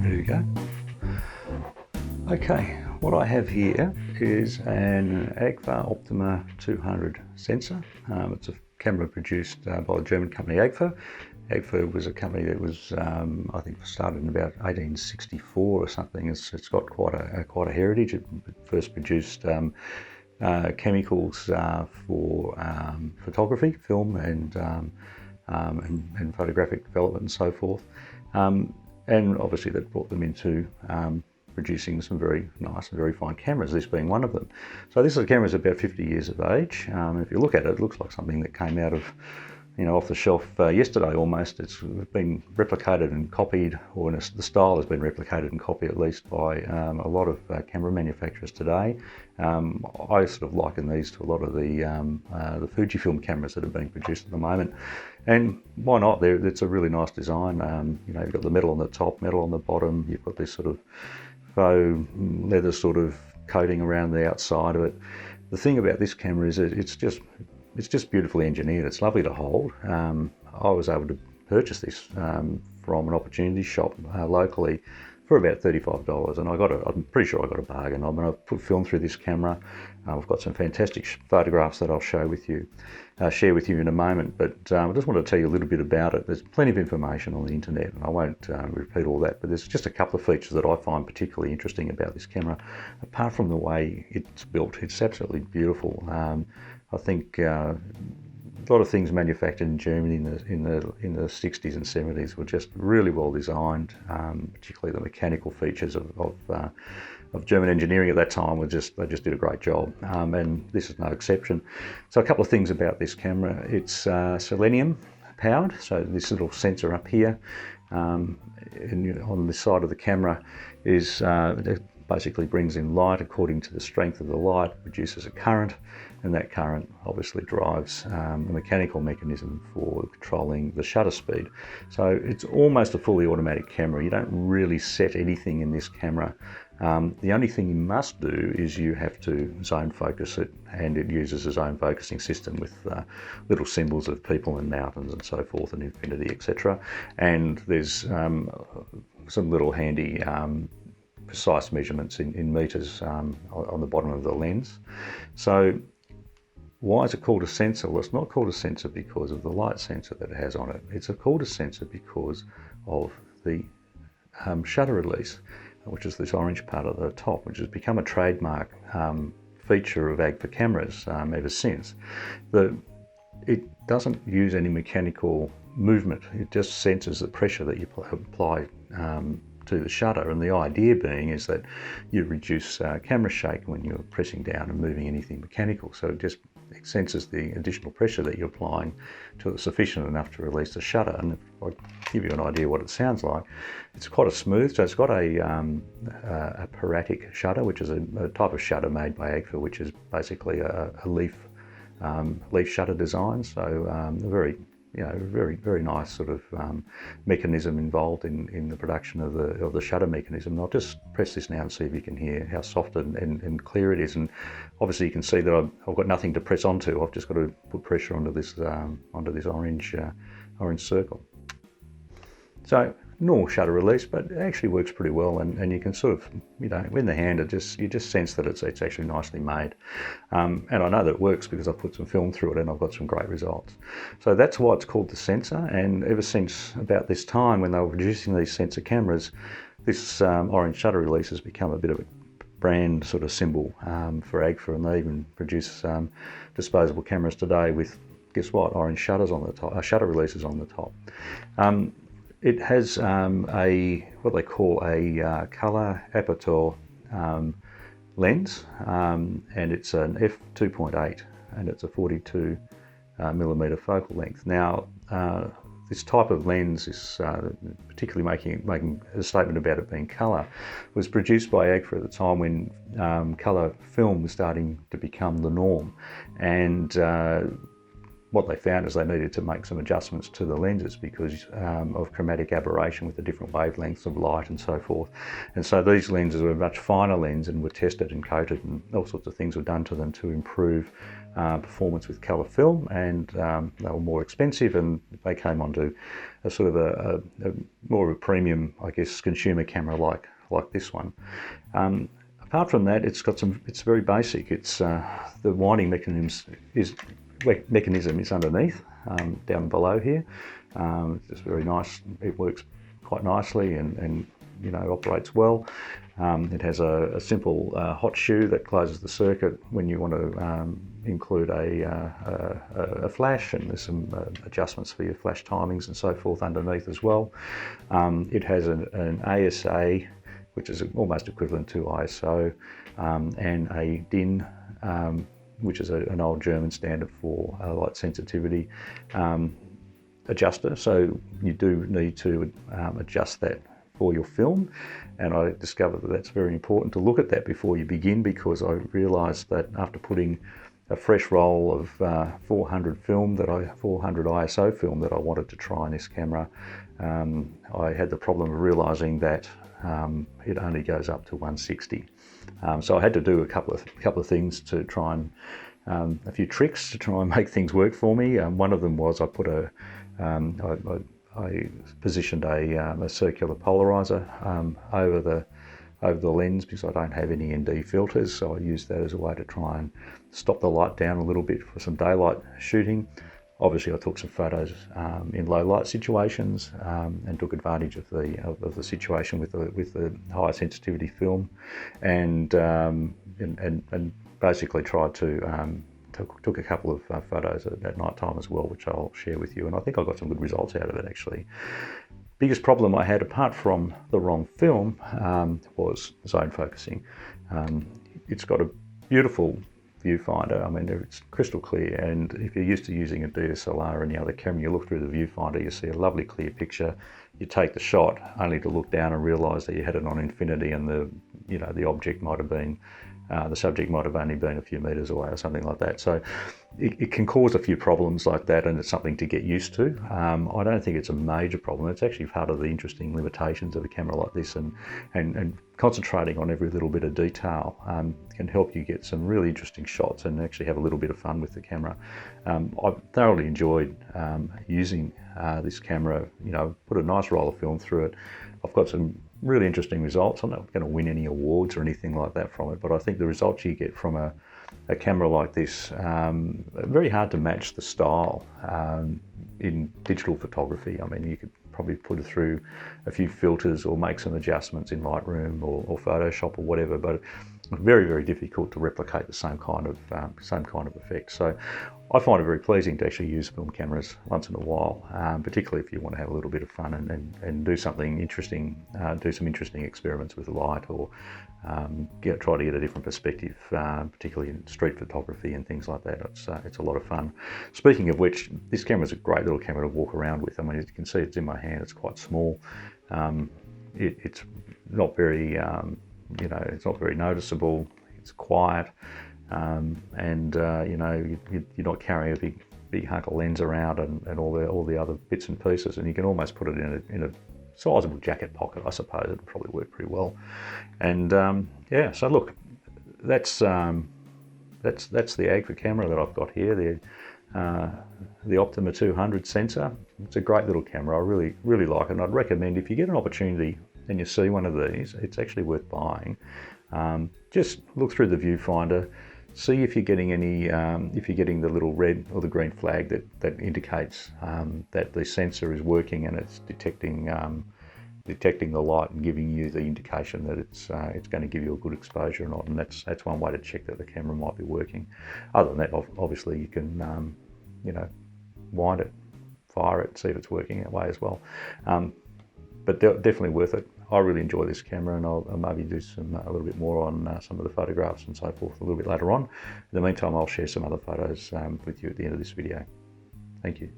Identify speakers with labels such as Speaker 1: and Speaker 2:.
Speaker 1: There you go. Okay, what I have here is an AGFA Optima 200 sensor. It's a camera produced by the German company AGFA. AGFA was a company that was, I think, started in about 1864 or something. It's got quite a heritage. It first produced chemicals for photography, film, and photographic development and so forth. And obviously that brought them into producing some very nice and very fine cameras, this being one of them. So this camera is about 50 years of age. If you look at it, it looks like something that came out of, off the shelf yesterday almost. It's been replicated and copied, or the style has been replicated and copied at least by a lot of camera manufacturers today. I sort of liken these to a lot of the Fujifilm cameras that are being produced at the moment. And why not? It's a really nice design. You've got the metal on the top, metal on the bottom. You've got this sort of faux leather sort of coating around the outside of it. The thing about this camera is it's just beautifully engineered. It's lovely to hold. I was able to purchase this from an opportunity shop locally for about $35, and I'm pretty sure I got a bargain. I'm going to put film through this camera. I've got some fantastic photographs that I'll share with you in a moment, but I just want to tell you a little bit about it. There's plenty of information on the internet, and I won't repeat all that, but there's just a couple of features that I find particularly interesting about this camera. Apart from the way it's built, it's absolutely beautiful. I think a lot of things manufactured in Germany in the 60s and 70s were just really well designed, particularly the mechanical features of German engineering at that time they just did a great job, and this is no exception. So a couple of things about this camera. It's selenium powered, so this little sensor up here on the side of the camera is it basically brings in light according to the strength of the light, produces a current, and that current obviously drives a mechanical mechanism for controlling the shutter speed. So it's almost a fully automatic camera. You don't really set anything in this camera. The only thing you must do is you have to zone focus it, and it uses a zone focusing system with little symbols of people and mountains and so forth and infinity, etc. And there's some little handy precise measurements in meters on the bottom of the lens. So why is it called a sensor? Well, it's not called a sensor because of the light sensor that it has on it. It's called a sensor because of the shutter release, which is this orange part at the top, which has become a trademark feature of AGFA cameras ever since. It doesn't use any mechanical movement. It just senses the pressure that you apply to the shutter, and the idea being is that you reduce camera shake when you're pressing down and moving anything mechanical. So it senses the additional pressure that you're applying till it's sufficient enough to release the shutter. And if I give you an idea what it sounds like, it's quite a smooth. So it's got a paratic shutter, which is a type of shutter made by AGFA, which is basically a leaf shutter design. So very very nice sort of mechanism involved in the production of the shutter mechanism. And I'll just press this now and see if you can hear how soft and clear it is. And obviously you can see that I've got nothing to press onto. I've just got to put pressure onto this orange circle. So normal shutter release, but it actually works pretty well, and you can sort of, in the hand, you just sense that it's actually nicely made. And I know that it works because I've put some film through it and I've got some great results. So that's why it's called the sensor, and ever since about this time when they were producing these sensor cameras, this orange shutter release has become a bit of a brand sort of symbol for AGFA, and they even produce disposable cameras today with, guess what, orange shutters on the top, shutter releases on the top. It has what they call a color aperture lens, and it's an f2.8, and it's a 42 millimeter focal length. Now, this type of lens is particularly making a statement about it being colour, was produced by AGFA at the time when colour film was starting to become the norm, and what they found is they needed to make some adjustments to the lenses because of chromatic aberration with the different wavelengths of light and so forth. And so these lenses were a much finer lens and were tested and coated, and all sorts of things were done to them to improve performance with colour film, and they were more expensive, and they came onto a sort of a more of a premium, I guess, consumer camera like this one. Apart from that, it's very basic. It's the winding mechanism is underneath, down below here. It's just very nice. It works quite nicely and you know, operates well. It has a simple hot shoe that closes the circuit when you want to include a flash, and there's some adjustments for your flash timings and so forth underneath as well. It has an ASA, which is almost equivalent to ISO, and a DIN, which is an old German standard for light sensitivity adjuster. So you do need to adjust that for your film, and I discovered that that's very important to look at that before you begin, because I realised that after putting a fresh roll of 400 ISO film that I wanted to try on this camera, I had the problem of realising that it only goes up to 160. So I had to do a couple of things to try and a few tricks to try and make things work for me. One of them was I put I positioned a circular polarizer over the lens, because I don't have any ND filters, so I used that as a way to try and stop the light down a little bit for some daylight shooting. Obviously, I took some photos in low light situations and took advantage of the situation with the higher sensitivity film, and basically tried to took a couple of photos at night time as well, which I'll share with you, and I think I got some good results out of it actually. Biggest problem I had, apart from the wrong film, was zone focusing. It's got a beautiful viewfinder. I mean, it's crystal clear, and if you're used to using a DSLR or any other camera, you look through the viewfinder, you see a lovely clear picture. You take the shot only to look down and realise that you had it on infinity, and the object might have been, the subject might have only been a few metres away or something like that. So it can cause a few problems like that, and it's something to get used to. I don't think it's a major problem. It's actually part of the interesting limitations of a camera like this, and concentrating on every little bit of detail can help you get some really interesting shots and actually have a little bit of fun with the camera. I've thoroughly enjoyed using this camera. You know, put a nice roll of film through it. I've got some really interesting results. I'm not going to win any awards or anything like that from it, but I think the results you get from a camera like this, very hard to match the style in digital photography. I mean, you could probably put it through a few filters or make some adjustments in Lightroom or Photoshop or whatever, but very, very difficult to replicate the same kind of effect. So I find it very pleasing to actually use film cameras once in a while, particularly if you want to have a little bit of fun and do something interesting, do some interesting experiments with light, or try to get a different perspective, particularly in street photography and things like that. It's a lot of fun. Speaking of which, this camera is a great little camera to walk around with. I mean, as you can see, it's in my hand. It's quite small. It's not very it's not very noticeable. It's quiet, and you're not carrying a big hunk of lens around and all the other bits and pieces, and you can almost put it in a sizable jacket pocket. I suppose it'd probably work pretty well. And so look, that's the AGFA camera that I've got here. The Optima 200 sensor. It's a great little camera. I really like it, and I'd recommend, if you get an opportunity and you see one of these, it's actually worth buying. Just look through the viewfinder, see if you're getting the little red or the green flag that indicates that the sensor is working and it's detecting the light and giving you the indication that it's going to give you a good exposure or not. And that's one way to check that the camera might be working. Other than that, obviously you can wind it, fire it, see if it's working that way as well. But definitely worth it. I really enjoy this camera, and I'll maybe do a little bit more on some of the photographs and so forth a little bit later on. In the meantime, I'll share some other photos with you at the end of this video. Thank you.